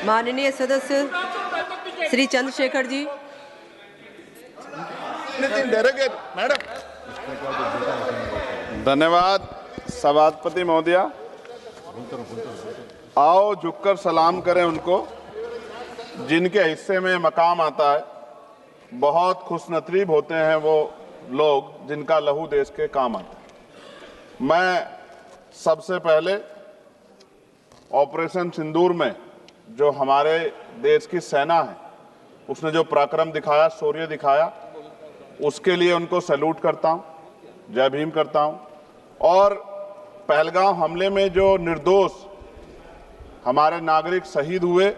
माननीय सदस्य श्री चंद्रशेखर जी। मैडम, धन्यवाद सभापति महोदया। आओ झुककर सलाम करें उनको जिनके हिस्से में मकाम आता है। बहुत खुशनसीब होते हैं वो लोग जिनका लहू देश के काम आता है। मैं सबसे पहले ऑपरेशन सिंदूर में जो हमारे देश की सेना है उसने जो पराक्रम दिखाया, शौर्य दिखाया, उसके लिए उनको सैल्यूट करता हूं, जय भीम करता हूं। और पहलगाम हमले में जो निर्दोष हमारे नागरिक शहीद हुए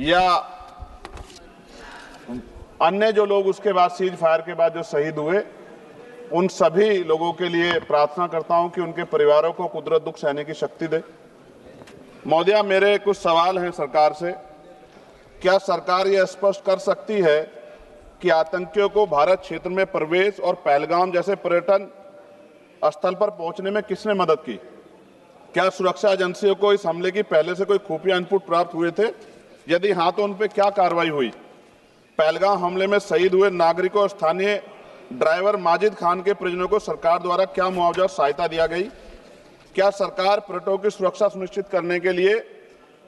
या अन्य जो लोग उसके बाद सीज फायर के बाद जो शहीद हुए, उन सभी लोगों के लिए प्रार्थना करता हूं कि उनके परिवारों को कुदरत दुख सहने की शक्ति दे। महोदया, मेरे कुछ सवाल हैं सरकार से। क्या सरकार यह स्पष्ट कर सकती है कि आतंकियों को भारत क्षेत्र में प्रवेश और पहलगाम जैसे पर्यटन स्थल पर पहुंचने में किसने मदद की? क्या सुरक्षा एजेंसियों को इस हमले की पहले से कोई खुफिया इनपुट प्राप्त हुए थे? यदि हाँ, तो उन पर क्या कार्रवाई हुई? पहलगाम हमले में शहीद हुए नागरिकों और स्थानीय ड्राइवर माजिद खान के परिजनों को सरकार द्वारा क्या मुआवजा और सहायता दिया गई? क्या सरकार पर्यटकों की सुरक्षा सुनिश्चित करने के लिए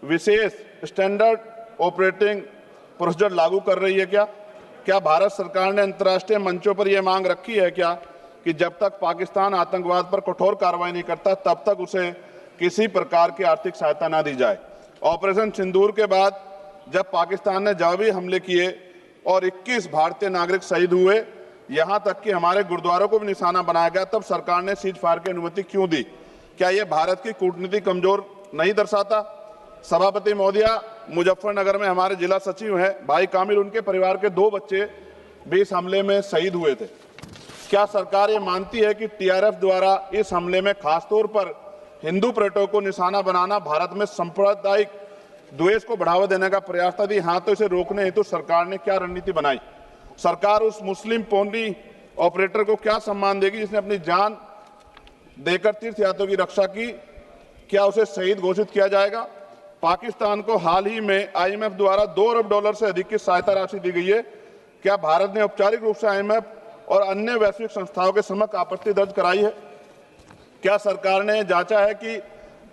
विशेष स्टैंडर्ड ऑपरेटिंग प्रोसीजर लागू कर रही है? क्या भारत सरकार ने अंतर्राष्ट्रीय मंचों पर यह मांग रखी है कि जब तक पाकिस्तान आतंकवाद पर कठोर कार्रवाई नहीं करता तब तक उसे किसी प्रकार की आर्थिक सहायता न दी जाए? ऑपरेशन सिंदूर के बाद जब पाकिस्तान ने जवाबी हमले किए और 21 भारतीय नागरिक शहीद हुए, यहां तक कि हमारे गुरुद्वारों को भी निशाना बनाया गया, तब सरकार ने सीज फायर की अनुमति क्यों दी? क्या यह भारत की कूटनीति कमजोर नहीं दर्शाता? सभापति महोदया, मुजफ्फरनगर में हमारे जिला सचिव हैं भाई कामिल, उनके परिवार के 2 बच्चे भी इस हमले में शहीद हुए थे। क्या सरकार ये मानती है कि टीआरएफ द्वारा इस हमले में खासतौर पर हिंदू पर्यटकों को निशाना बनाना भारत में सांप्रदायिक द्वेष को बढ़ावा देने का प्रयास था? यदि हाँ, तो इसे रोकने हेतु सरकार ने क्या रणनीति बनाई? सरकार उस मुस्लिम पोनी ऑपरेटर को क्या सम्मान देगी जिसने अपनी जान देकर तीर्थयात्रियों की रक्षा की? क्या उसे शहीद घोषित किया जाएगा? पाकिस्तान को हाल ही में आईएमएफ द्वारा $2 अरब से अधिक की सहायता राशि दी गई है। क्या भारत ने औपचारिक रूप से आईएमएफ और अन्य वैश्विक संस्थाओं के समक्ष आपत्ति दर्ज कराई है? क्या सरकार ने जांचा है कि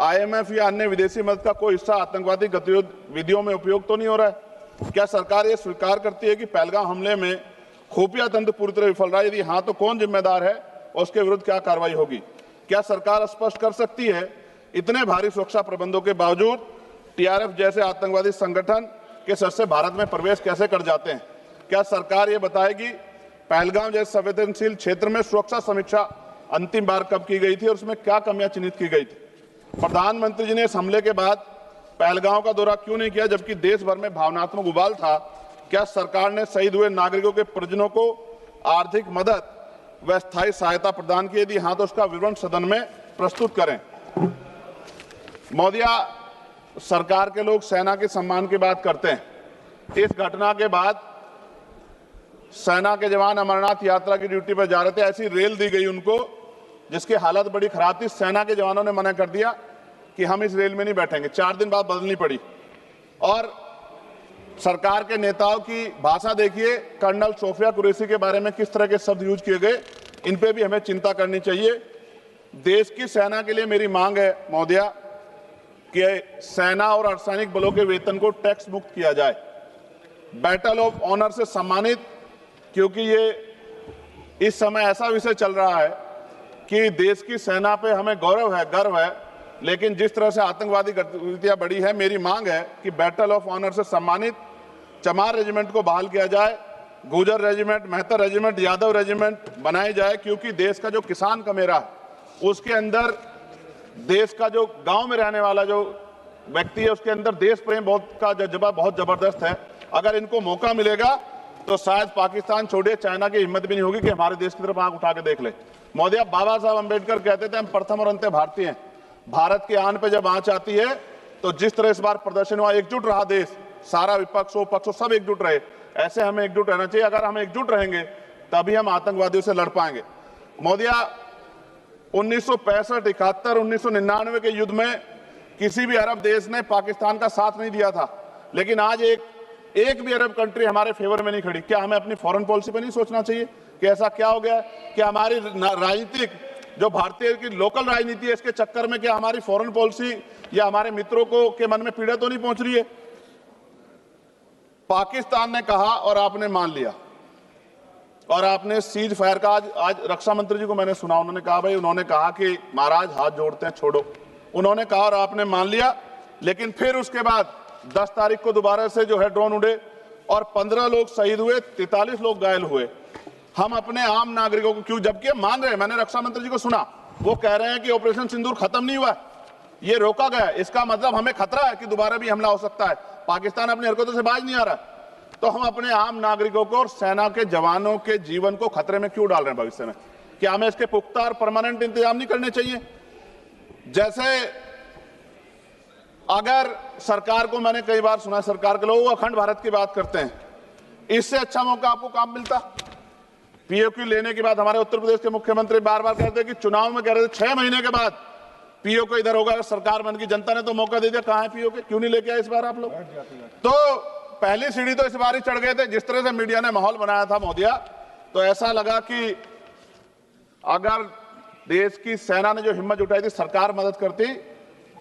आईएमएफ या अन्य विदेशी मदद का कोई हिस्सा आतंकवादी गतिविधियों में उपयोग तो नहीं हो रहा है? क्या सरकार ये स्वीकार करती है कि पहलगाम हमले में खुफिया तंत्र पूरी तरह विफल रहा है? यदि हाँ, तो कौन जिम्मेदार है और उसके विरुद्ध क्या कार्रवाई होगी? क्या सरकार स्पष्ट कर सकती है इतने भारी सुरक्षा प्रबंधों के बावजूद टीआरएफ जैसे आतंकवादी संगठन के सदस्य भारत में प्रवेश कैसे कर जाते हैं? क्या सरकार ये बताएगी पहलगाम जैसे संवेदनशील क्षेत्र में सुरक्षा समीक्षा अंतिम बार कब की गई थी और उसमें क्या कमियां चिन्हित की गई थी? प्रधानमंत्री जी ने इस हमले के बाद पहलगाम का दौरा क्यों नहीं किया जबकि देश भर में भावनात्मक उबाल था? क्या सरकार ने शहीद हुए नागरिकों के परिजनों को आर्थिक मदद व स्थायी सहायता प्रदान की? यदि हाँ, तो उसका विवरण सदन में प्रस्तुत करें। महोदया, सरकार के लोग सेना के सम्मान की बात करते हैं। इस घटना के बाद सेना के जवान अमरनाथ यात्रा की ड्यूटी पर जा रहे थे, ऐसी रेल दी गई उनको जिसकी हालत बड़ी खराब थी। सेना के जवानों ने मना कर दिया कि हम इस रेल में नहीं बैठेंगे। 4 दिन बाद बदलनी पड़ी। और सरकार के नेताओं की भाषा देखिए, कर्नल सोफिया कुरैशी के बारे में किस तरह के शब्द यूज किए गए, इन पे भी हमें चिंता करनी चाहिए। देश की सेना के लिए मेरी मांग है महोदया कि सेना और अर्धसैनिक बलों के वेतन को टैक्स मुक्त किया जाए, बैटल ऑफ ऑनर से सम्मानित, क्योंकि ये इस समय ऐसा विषय चल रहा है कि देश की सेना पे हमें गौरव है, गर्व है, लेकिन जिस तरह से आतंकवादी गतिविधियां बढ़ी है, मेरी मांग है कि बैटल ऑफ ऑनर से सम्मानित चमार रेजिमेंट को बहाल किया जाए, Gurjar regiment, Mehtar regiment, Yadav regiment बनाई जाए, क्योंकि देश का जो किसान का मेरा उसके अंदर देश का जो गांव में रहने वाला जो व्यक्ति है उसके अंदर देश प्रेम का जज्बा बहुत जबरदस्त है। अगर इनको मौका मिलेगा तो शायद पाकिस्तान छोड़िए, चाइना की हिम्मत भी नहीं होगी कि हमारे देश की तरफ आंख उठा के देख ले। महोदया, बाबा साहब अंबेडकर कहते थे हम प्रथम और अंत्य भारतीय हैं। भारत के आन पे जब आंच आती है तो जिस तरह इस बार प्रदर्शन हुआ, एकजुट रहा देश, सारा विपक्ष हो पक्ष हो सब एकजुट रहे, ऐसे हमें एकजुट रहना चाहिए। अगर हम एकजुट रहेंगे तभी हम आतंकवादियों से लड़ पाएंगे। महोदया, 1965, 71, 1999 के युद्ध में किसी भी अरब देश ने पाकिस्तान का साथ नहीं दिया था, लेकिन आज एक भी अरब कंट्री हमारे फेवर में नहीं खड़ी। क्या हमें अपनी फॉरेन पॉलिसी पे नहीं सोचना चाहिए कि ऐसा क्या हो गया कि हमारी राजनीतिक जो भारतीय की लोकल राजनीति है, इसके चक्कर में क्या हमारी फॉरेन पॉलिसी या हमारे मित्रों को के मन में पीड़ा तो नहीं पहुंच रही है? पाकिस्तान ने कहा और आपने मान लिया, और आपने सीज फायर का आज रक्षा मंत्री जी को मैंने सुना, उन्होंने कहा भाई, उन्होंने कहा कि महाराज हाथ जोड़ते हैं, छोड़ो। उन्होंने कहा और आपने मान लिया, लेकिन फिर उसके बाद 10 तारीख को दोबारा से जो है ड्रोन उड़े और 15 लोग शहीद हुए, 43 लोग घायल हुए। हम अपने आम नागरिकों को क्यों, जबकि मान रहे हैं, मैंने रक्षा मंत्री जी को सुना, वो कह रहे हैं कि ऑपरेशन सिंदूर खत्म नहीं हुआ, ये रोका गया, इसका मतलब हमें खतरा है कि दोबारा भी हमला हो सकता है, पाकिस्तान अपनी हरकतों से बाज नहीं आ रहा है। तो हम अपने आम नागरिकों को और सेना के जवानों के जीवन को खतरे में क्यों डाल रहे हैं भविष्य में? क्या हमें इसके पुख्ता और परमानेंट इंतजाम नहीं करने चाहिए? जैसे अगर सरकार को, मैंने कई बार सुना सरकार के लोग अखंड भारत की बात करते हैं, इससे अच्छा मौका आपको काम मिलता। पीओक्यू लेने के बाद हमारे उत्तर प्रदेश के मुख्यमंत्री बार बार कहते हैं कि चुनाव में कह रहे थे 6 महीने के बाद पीओक्यू इधर होगा, अगर सरकार बन गई, जनता ने तो मौका दे दिया, कहां है पीओक्यू? क्यों नहीं लेके आए इस बार आप लोग? तो पहली सीढ़ी तो इस बार ही चढ़ गए थे। जिस तरह से मीडिया ने माहौल बनाया था मोदिया, तो ऐसा लगा कि अगर देश की सेना ने जो हिम्मत जुटाई थी, सरकार मदद करती,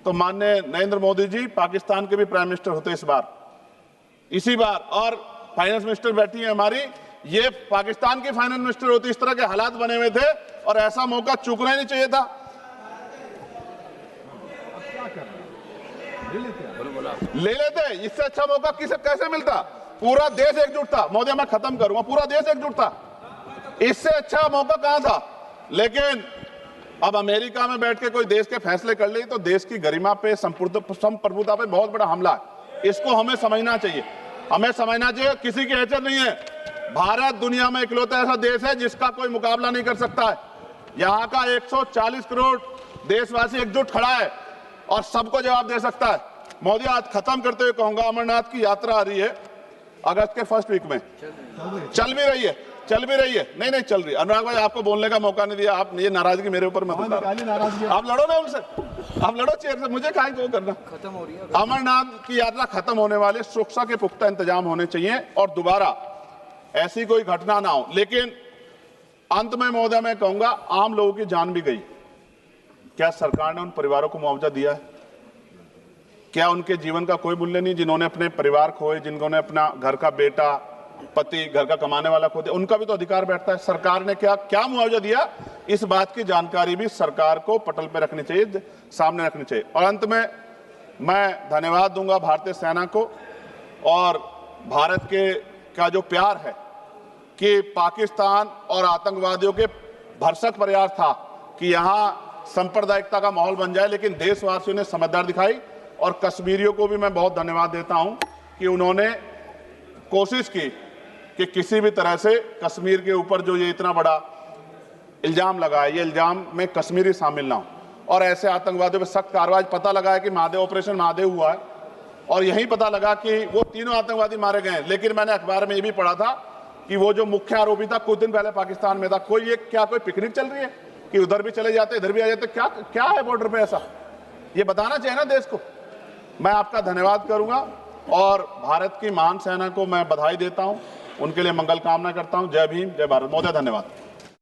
तो माननीय नरेंद्र मोदी जी पाकिस्तान के भी प्राइम मिनिस्टर होते इसी बार, और फाइनेंस मिनिस्टर बैठी है हमारी, ये पाकिस्तान की फाइनेंस मिनिस्टर होती। इस तरह के हालात बने हुए थे और ऐसा मौका चूकना ही नहीं चाहिए था। ले लेते, इससे अच्छा मौका कैसे मिलता? पूरा देश एकजुट था। मोदी, मैं खत्म करूंगा, पूरा देश एकजुट था, इससे अच्छा मौका कहां था? लेकिन अब अमेरिका में बैठ के कोई देश के फैसले कर ले तो देश की गरिमा पे, संप्रभुता पे बहुत बड़ा हमला है। इसको हमें समझना चाहिए, हमें समझना चाहिए किसी की हैसियत नहीं है। भारत दुनिया में इकलौता ऐसा देश है जिसका कोई मुकाबला नहीं कर सकता है। यहाँ का 140 करोड़ देशवासी एकजुट खड़ा है और सबको जवाब दे सकता है। मोदी, आज खत्म करते हुए कहूंगा, अमरनाथ की यात्रा आ रही है अगस्त के फर्स्ट वीक में, चल भी रही है, नहीं चल रही। अनुराग भाई, आपको बोलने का मौका नहीं दिया, आप ये नाराजगी मेरे ऊपर मत उतारो। आप लड़ो ना उनसे, आप लड़ो चेयर से, मुझे काहे को करना। खत्म हो रही है अमरनाथ की यात्रा, खत्म होने वाले, सुरक्षा के पुख्ता इंतजाम होने चाहिए और दोबारा ऐसी कोई घटना ना हो। लेकिन अंत में महोदय, मैं कहूंगा, आम लोगों की जान भी गई, क्या सरकार ने उन परिवारों को मुआवजा दिया है? क्या उनके जीवन का कोई मूल्य नहीं? जिन्होंने अपने परिवार खोए, जिन्होंने अपना घर का बेटा, पति, घर का कमाने वाला खो दिया, उनका भी तो अधिकार बैठता है। सरकार ने क्या मुआवजा दिया, इस बात की जानकारी भी सरकार को पटल पर रखनी चाहिए, सामने रखनी चाहिए। और अंत में मैं धन्यवाद दूंगा भारतीय सेना को और भारत का जो प्यार है कि पाकिस्तान और आतंकवादियों के भरसक प्रयास था कि यहां सांप्रदायिकता का माहौल बन जाए, लेकिन देशवासियों ने समझदारी दिखाई। और कश्मीरियों को भी मैं बहुत धन्यवाद देता हूं कि उन्होंने कोशिश की कि किसी भी तरह से कश्मीर के ऊपर जो ये इतना बड़ा इल्जाम लगा है, ये इल्जाम में कश्मीरी शामिल ना हो और ऐसे आतंकवादियों पर सख्त कार्रवाई। पता लगा है कि महादेव, ऑपरेशन महादेव हुआ है और यही पता लगा कि वो तीनों आतंकवादी मारे गए हैं। लेकिन मैंने अखबार में ये भी पढ़ा था कि वो जो मुख्य आरोपी था कुछ दिन पहले पाकिस्तान में था। कोई पिकनिक चल रही है कि उधर भी चले जाते, इधर भी आ जाते? क्या है बॉर्डर पे ऐसा? ये बताना चाहिए ना देश को। मैं आपका धन्यवाद करूंगा और भारत की महान सेना को मैं बधाई देता हूं, उनके लिए मंगल कामना करता हूं। जय भीम, जय भारत। महोदय, धन्यवाद।